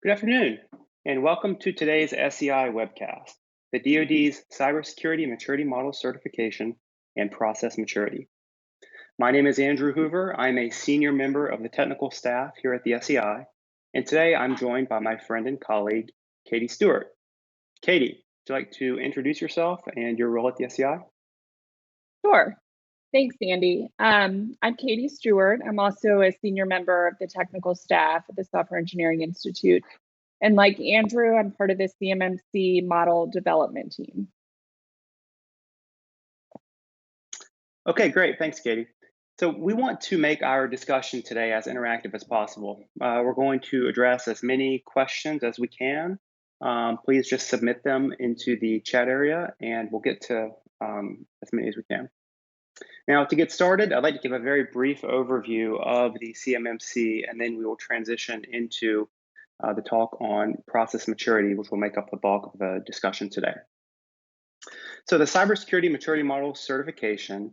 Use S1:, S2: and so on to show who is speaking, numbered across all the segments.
S1: Good afternoon, and welcome to today's SEI webcast, the DoD's Cybersecurity Maturity Model Certification and Process Maturity. My name is Andrew Hoover. I'm a senior member of the technical staff here at the SEI, and today I'm joined by my friend and colleague, Katie Stewart. Katie, would you like to introduce yourself and your role at the SEI?
S2: Sure. Thanks, Andy. I'm Katie Stewart. I'm also a senior member of the technical staff at the Software Engineering Institute. And like Andrew, I'm part of the CMMC model development team.
S1: Okay, great. Thanks, Katie. So we want to make our discussion today as interactive as possible. We're going to address as many questions as we can. Please just submit them into the chat area and we'll get to as many as we can. Now, to get started, I'd like to give a very brief overview of the CMMC, and then we will transition into the talk on process maturity, which will make up the bulk of the discussion today. So the Cybersecurity Maturity Model Certification,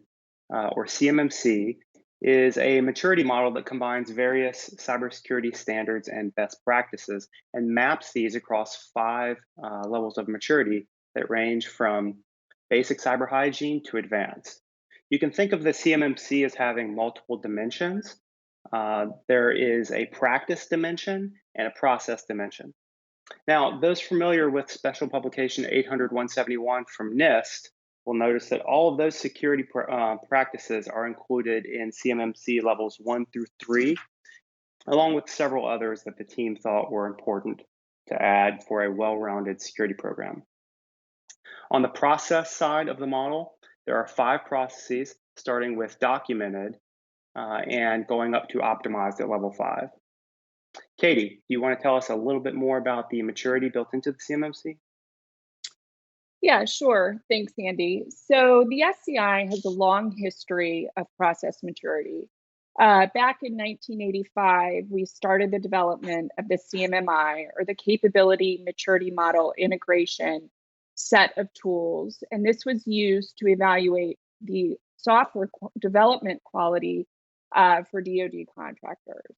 S1: or CMMC, is a maturity model that combines various cybersecurity standards and best practices and maps these across 5 levels of maturity that range from basic cyber hygiene to advanced. You can think of the CMMC as having multiple dimensions. There is a practice dimension and a process dimension. Now, those familiar with Special Publication 800-171 from NIST will notice that all of those security practices are included in CMMC levels 1 through 3, along with several others that the team thought were important to add for a well-rounded security program. On the process side of the model, there are 5 processes, starting with documented and going up to optimized at level 5. Katie, do you want to tell us a little bit more about the maturity built into the CMMC?
S2: Yeah, sure. Thanks, Andy. So the SCI has a long history of process maturity. Back in 1985, we started the development of the CMMI, or the Capability Maturity Model Integration set of tools, and this was used to evaluate the software development quality for DoD contractors.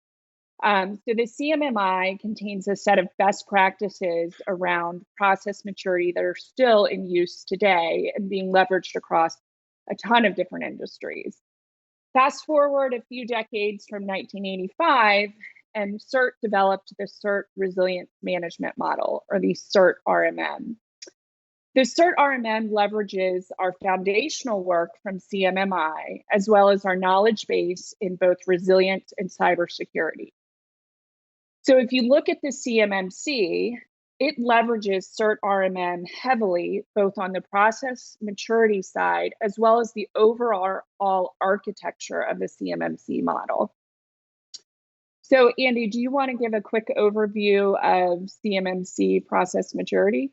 S2: So the CMMI contains a set of best practices around process maturity that are still in use today and being leveraged across a ton of different industries. Fast forward a few decades from 1985, and CERT developed the CERT Resilience Management Model, or the CERT RMM. The CERT RMM leverages our foundational work from CMMI, as well as our knowledge base in both resilience and cybersecurity. So if you look at the CMMC, it leverages CERT RMM heavily, both on the process maturity side, as well as the overall architecture of the CMMC model. So Andy, do you want to give a quick overview of CMMC process maturity?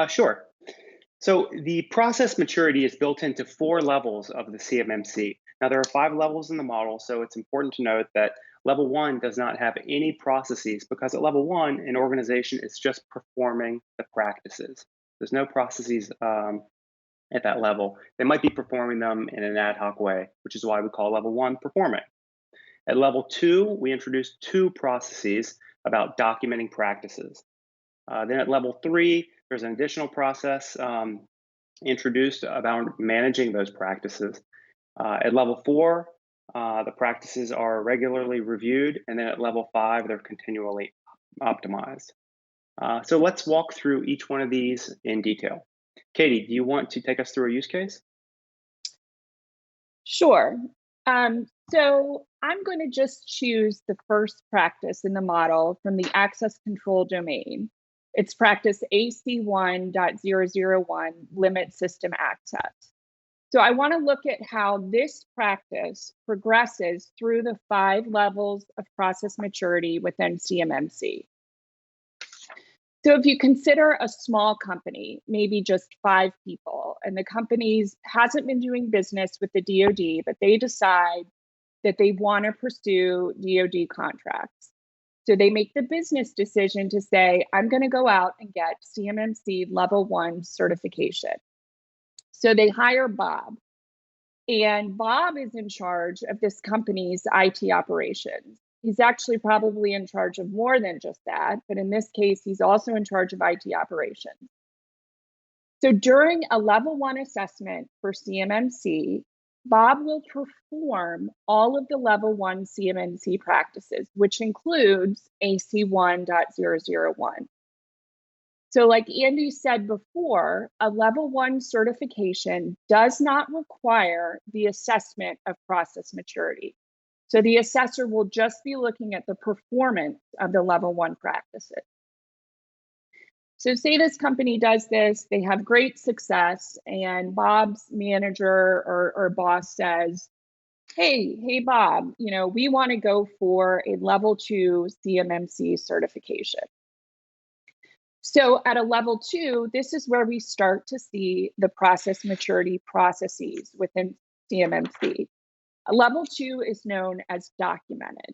S1: Sure. So the process maturity is built into 4 levels of the CMMC. Now, there are 5 levels in the model, so it's important to note that level 1 does not have any processes, because at level 1, an organization is just performing the practices. There's no processes at that level. They might be performing them in an ad hoc way, which is why we call level 1 performing. At level 2, we introduce 2 processes about documenting practices. Then at level 3, there's an additional process introduced about managing those practices. At level 4, the practices are regularly reviewed, and then at level 5, they're continually optimized. So let's walk through each one of these in detail. Katie, do you want to take us through a use case?
S2: Sure. So I'm going to just choose the first practice in the model from the access control domain. It's practice AC1.001, limit system access. So I want to look at how this practice progresses through the 5 levels of process maturity within CMMC. So if you consider a small company, maybe just 5 people, and the company hasn't been doing business with the DoD, but they decide that they want to pursue DoD contracts. So they make the business decision to say, I'm going to go out and get CMMC level 1 certification. So they hire Bob, and Bob is in charge of this company's IT operations. He's actually probably in charge of more than just that, but in this case, he's also in charge of IT operations. So during a level 1 assessment for CMMC, Bob will perform all of the level 1 CMMC practices, which includes AC 1.001. So like Andy said before, a level 1 certification does not require the assessment of process maturity. So the assessor will just be looking at the performance of the level 1 practices. So say this company does this, they have great success, and Bob's manager or boss says, hey, Bob, we want to go for a level 2 CMMC certification. So at a level 2, this is where we start to see the process maturity processes within CMMC. A level 2 is known as documented.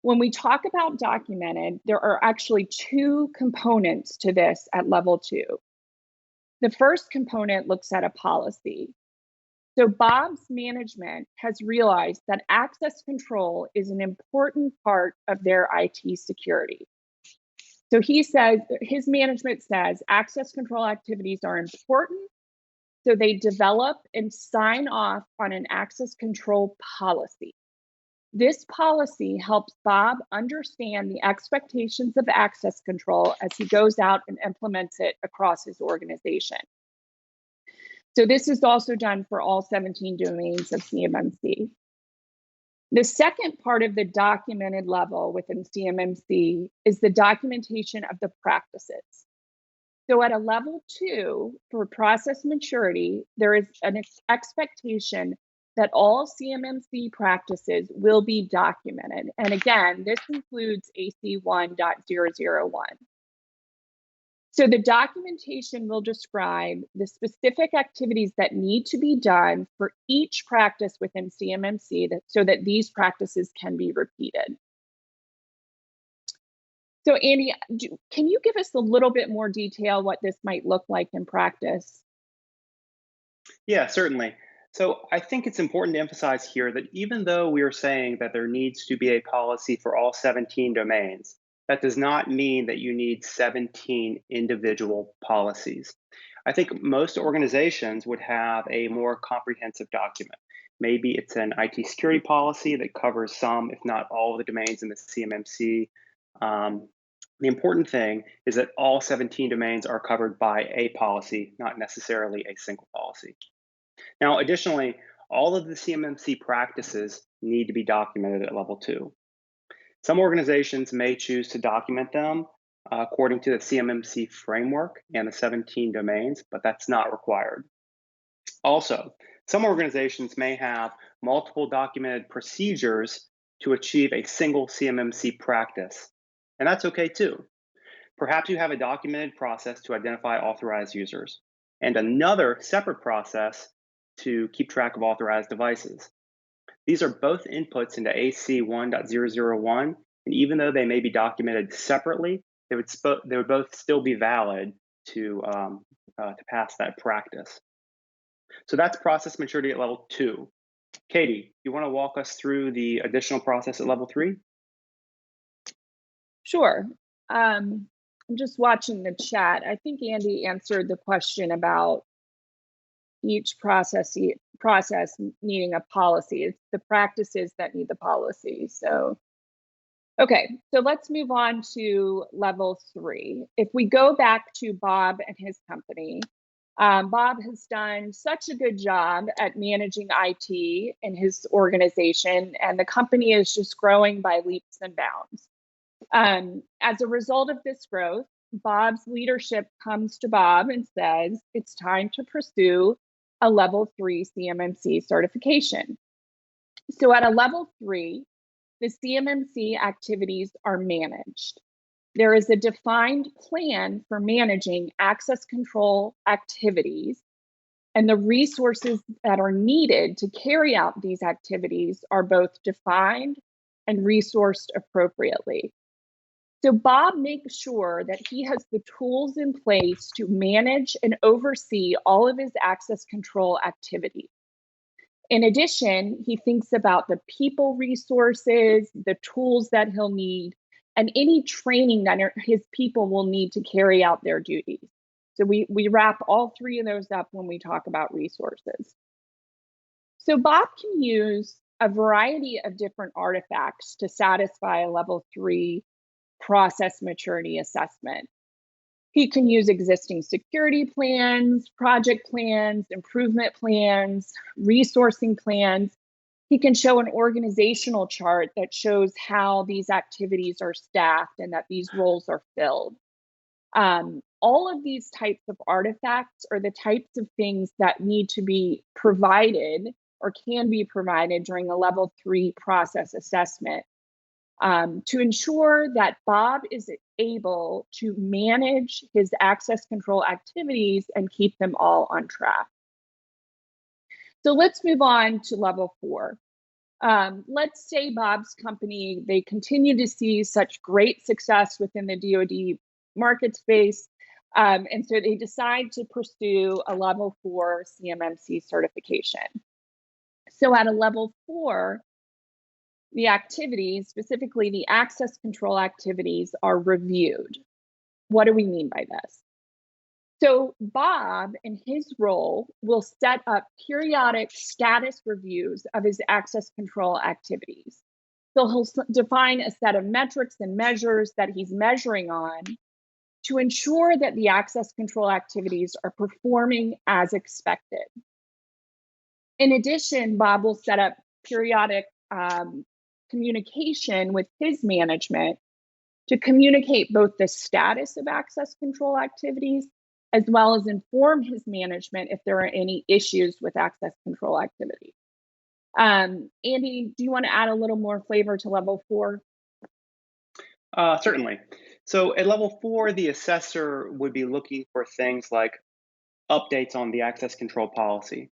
S2: When we talk about documented, there are actually 2 components to this at level 2. The first component looks at a policy. So Bob's management has realized that access control is an important part of their IT security. So his management says access control activities are important, so they develop and sign off on an access control policy. This policy helps Bob understand the expectations of access control as he goes out and implements it across his organization. So this is also done for all 17 domains of CMMC. The second part of the documented level within CMMC is the documentation of the practices. So at a level 2 for process maturity, there is an expectation that all CMMC practices will be documented. And again, this includes AC 1.001. So the documentation will describe the specific activities that need to be done for each practice within CMMC so that these practices can be repeated. So Andy, can you give us a little bit more detail what this might look like in practice?
S1: Yeah, certainly. So I think it's important to emphasize here that even though we are saying that there needs to be a policy for all 17 domains, that does not mean that you need 17 individual policies. I think most organizations would have a more comprehensive document. Maybe it's an IT security policy that covers some, if not all, of the domains in the CMMC. The important thing is that all 17 domains are covered by a policy, not necessarily a single policy. Now, additionally, all of the CMMC practices need to be documented at level 2. Some organizations may choose to document them according to the CMMC framework and the 17 domains, but that's not required. Also, some organizations may have multiple documented procedures to achieve a single CMMC practice, and that's okay too. Perhaps you have a documented process to identify authorized users and another separate process to keep track of authorized devices. These are both inputs into AC 1.001, and even though they may be documented separately, they would both still be valid to pass that practice. So that's process maturity at level 2. Katie, you want to walk us through the additional process at level 3?
S2: Sure. I'm just watching the chat. I think Andy answered the question about each process needing a policy. It's the practices that need the policy. So, okay, so let's move on to level 3. If we go back to Bob and his company, Bob has done such a good job at managing IT in his organization, and the company is just growing by leaps and bounds. As a result of this growth, Bob's leadership comes to Bob and says, it's time to pursue a level 3 CMMC certification. So at a level 3, the CMMC activities are managed. There is a defined plan for managing access control activities, and the resources that are needed to carry out these activities are both defined and resourced appropriately. So Bob makes sure that he has the tools in place to manage and oversee all of his access control activities. In addition, he thinks about the people resources, the tools that he'll need, and any training that his people will need to carry out their duties. So we wrap all three of those up when we talk about resources. So Bob can use a variety of different artifacts to satisfy a level 3 process maturity assessment. He can use existing security plans, project plans, improvement plans, resourcing plans. He can show an organizational chart that shows how these activities are staffed and that these roles are filled. All of these types of artifacts are the types of things that need to be provided or can be provided during a level 3 process assessment to ensure that Bob is able to manage his access control activities and keep them all on track. So let's move on to level 4. Let's say Bob's company, they continue to see such great success within the DoD market space, and so they decide to pursue a level 4 CMMC certification. So at a level 4, the activities, specifically the access control activities, are reviewed. What do we mean by this? So Bob, in his role, will set up periodic status reviews of his access control activities. So he'll define a set of metrics and measures that he's measuring on to ensure that the access control activities are performing as expected. In addition, Bob will set up periodic communication with his management to communicate both the status of access control activities as well as inform his management if there are any issues with access control activity. Andy, do you want to add a little more flavor to level 4?
S1: Certainly. So at level 4, the assessor would be looking for things like updates on the access control policy,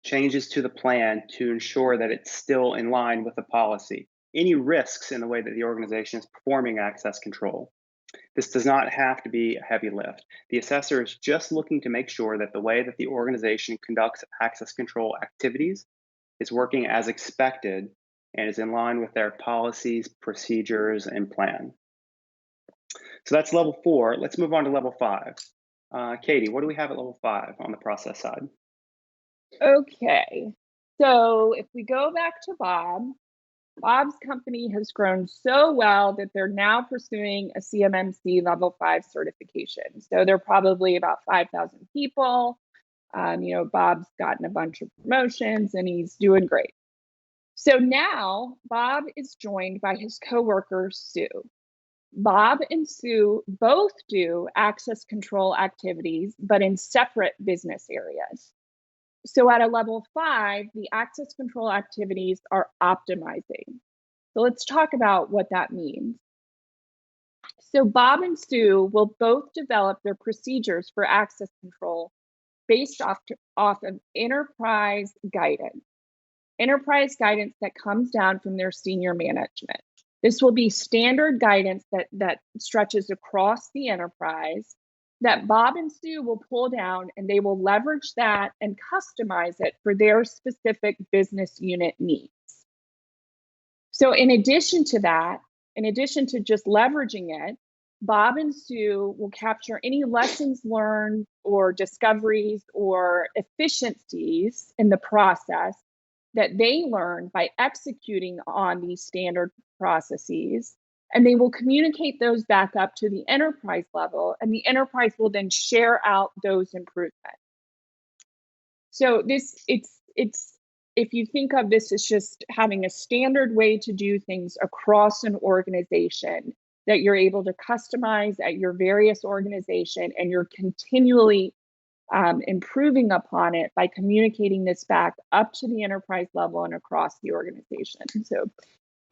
S1: changes to the plan to ensure that it's still in line with the policy, any risks in the way that the organization is performing access control. This does not have to be a heavy lift. The assessor is just looking to make sure that the way that the organization conducts access control activities is working as expected and is in line with their policies, procedures, and plan. So that's level 4. Let's move on to level 5. Katie, what do we have at level 5 on the process side?
S2: Okay, so if we go back to Bob's company has grown so well that they're now pursuing a CMMC level 5 certification. So they're probably about 5,000 people. Bob's gotten a bunch of promotions and he's doing great. So now Bob is joined by his coworker, Sue. Bob and Sue both do access control activities, but in separate business areas. So at a level 5, the access control activities are optimizing. So let's talk about what that means. So Bob and Sue will both develop their procedures for access control based off of enterprise guidance that comes down from their senior management. This will be standard guidance that stretches across the enterprise that Bob and Sue will pull down, and they will leverage that and customize it for their specific business unit needs. So in addition to just leveraging it, Bob and Sue will capture any lessons learned or discoveries or efficiencies in the process that they learn by executing on these standard processes, and they will communicate those back up to the enterprise level, and the enterprise will then share out those improvements. So if you think of this as just having a standard way to do things across an organization that you're able to customize at your various organization, and you're continually improving upon it by communicating this back up to the enterprise level and across the organization. So,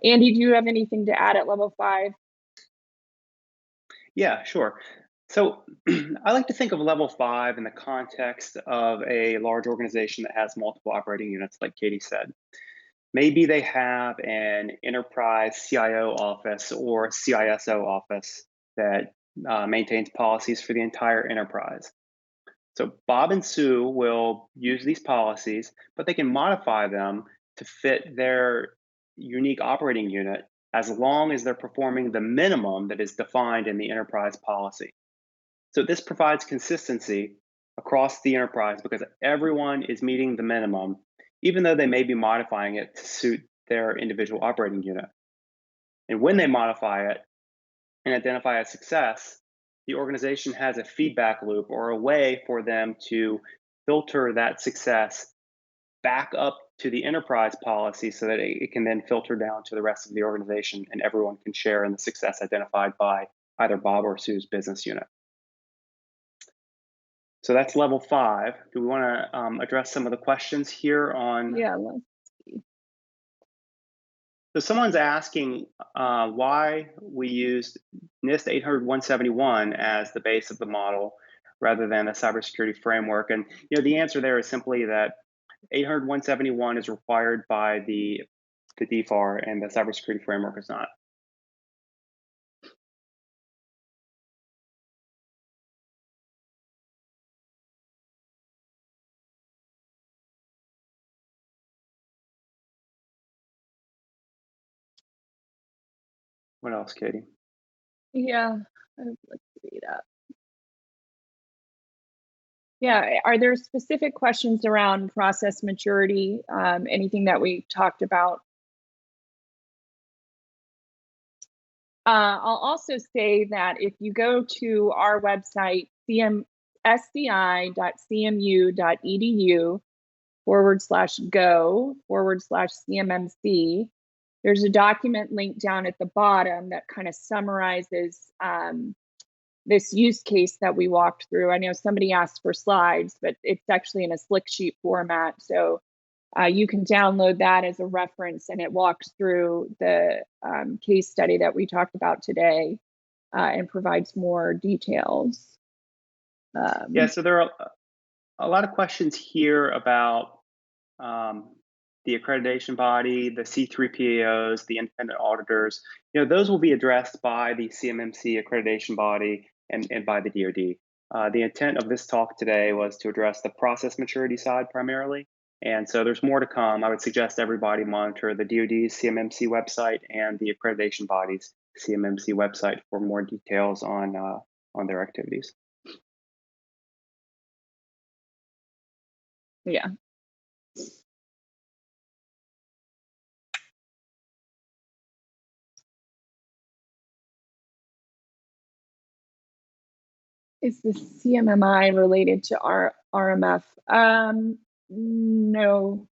S2: Andy, do you have anything to add at level 5?
S1: Yeah, sure. So I like to think of level 5 in the context of a large organization that has multiple operating units, like Katie said. Maybe they have an enterprise CIO office or CISO office that maintains policies for the entire enterprise. So Bob and Sue will use these policies, but they can modify them to fit their unique operating unit as long as they're performing the minimum that is defined in the enterprise policy. So this provides consistency across the enterprise because everyone is meeting the minimum, even though they may be modifying it to suit their individual operating unit. And when they modify it and identify a success, the organization has a feedback loop or a way for them to filter that success back up to the enterprise policy so that it can then filter down to the rest of the organization and everyone can share in the success identified by either Bob or Sue's business unit. So that's level 5. Do we want to address some of the questions here on?
S2: Yeah, let's see.
S1: So someone's asking why we used NIST 800-171 as the base of the model rather than a cybersecurity framework. And the answer there is simply that 800-171 is required by the DFAR and the cybersecurity framework is not. What else, Katie?
S2: Yeah, let's read up. Yeah, are there specific questions around process maturity? Anything that we talked about? I'll also say that if you go to our website, sdi.cmu.edu/go/CMMC, there's a document link down at the bottom that kind of summarizes this use case that we walked through. I know somebody asked for slides, but it's actually in a slick sheet format. So you can download that as a reference, and it walks through the case study that we talked about today and provides more details.
S1: Yeah, so there are a lot of questions here about the accreditation body, the C3PAOs, the independent auditors. Those will be addressed by the CMMC accreditation body and by the DoD. The intent of this talk today was to address the process maturity side primarily. And so there's more to come. I would suggest everybody monitor the DoD's CMMC website and the accreditation body's CMMC website for more details on their activities.
S2: Yeah. Is the CMMI related to our RMF? No,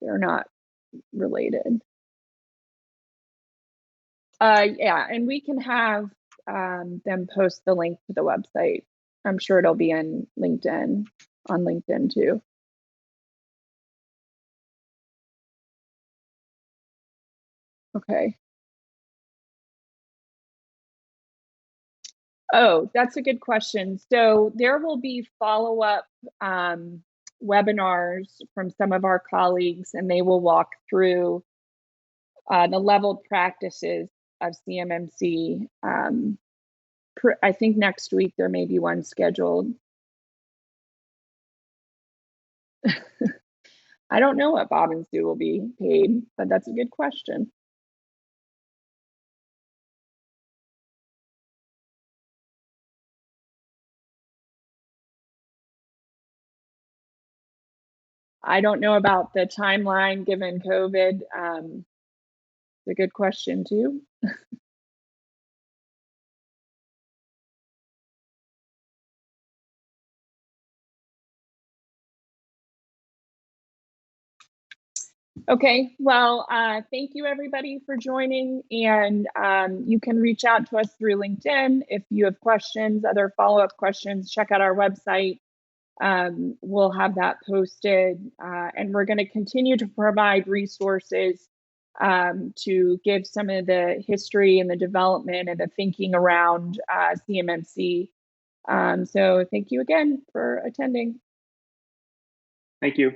S2: they're not related. Yeah, and we can have them post the link to the website. I'm sure it'll be in LinkedIn, on LinkedIn too. Okay. Oh, that's a good question. So there will be follow-up webinars from some of our colleagues, and they will walk through the leveled practices of CMMC. I think next week there may be one scheduled. I don't know what Bob and Sue will be paid, but that's a good question. I don't know about the timeline given COVID. It's a good question too. Okay, well, thank you everybody for joining, and you can reach out to us through LinkedIn if you have questions, other follow-up questions. Check out our website. We'll have that posted, and we're going to continue to provide resources to give some of the history and the development and the thinking around CMMC. So thank you again for attending.
S1: Thank you.